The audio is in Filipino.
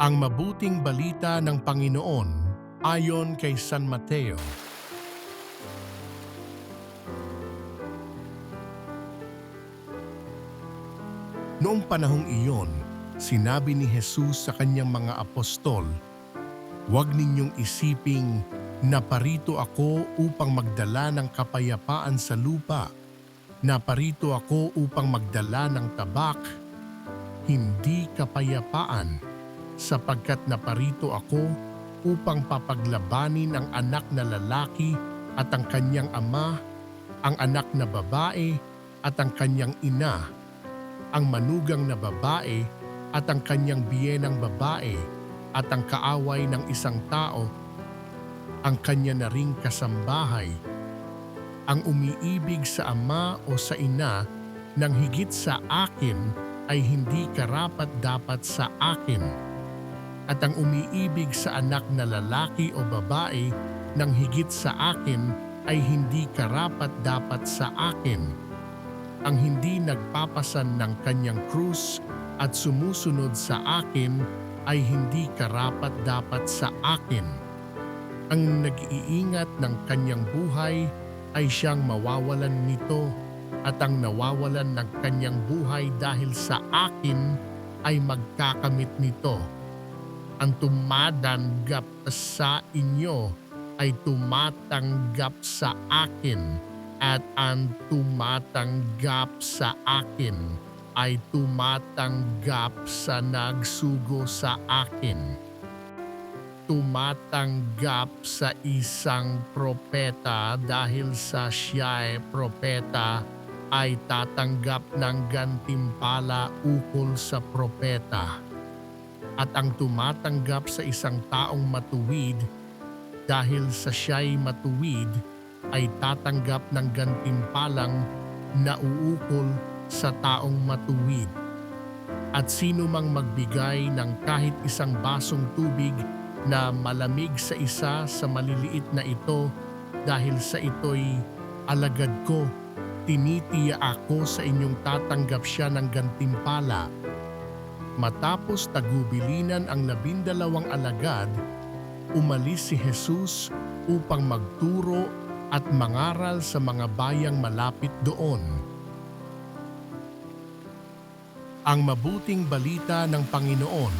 Ang mabuting balita ng Panginoon ayon kay San Mateo. Noong panahong iyon, sinabi ni Jesus sa kanyang mga apostol, "Huwag ninyong isiping naparito ako upang magdala ng kapayapaan sa lupa. Naparito ako upang magdala ng tabak, hindi kapayapaan, sapagkat naparito ako upang papaglabanin ang anak na lalaki at ang kanyang ama, ang anak na babae at ang kanyang ina, ang manugang na babae at ang kanyang biyenang babae, at ang kaaway ng isang tao, ang kanya na ring kasambahay. Ang umiibig sa ama o sa ina nang higit sa akin ay hindi karapat-dapat sa akin. At ang umiibig sa anak na lalaki o babae nang higit sa akin ay hindi karapat-dapat sa akin. Ang hindi nagpapasan ng kanyang krus at sumusunod sa akin ay hindi karapat-dapat sa akin. Ang nag-iingat ng kanyang buhay ay siyang mawawalan nito, at ang nawawalan ng kanyang buhay dahil sa akin ay magkakamit nito. Ang tumatanggap sa inyo ay tumatanggap sa akin, at ang tumatanggap sa akin ay tumatanggap sa nagsugo sa akin. Tumatanggap sa isang propeta dahil sa siya'y propeta ay tatanggap ng gantimpala ukol sa propeta. At ang tumatanggap sa isang taong matuwid dahil sa siya'y matuwid ay tatanggap ng gantimpalang nauukol sa taong matuwid. At sino mang magbigay ng kahit isang basong tubig na malamig sa isa sa maliliit na ito dahil sa ito'y alagad ko, tinitiya ako sa inyong tatanggap siya ng gantimpala. Matapos tagubilinan ang 12 alagad, umalis si Jesus upang magturo at mangaral sa mga bayang malapit doon. Ang mabuting balita ng Panginoon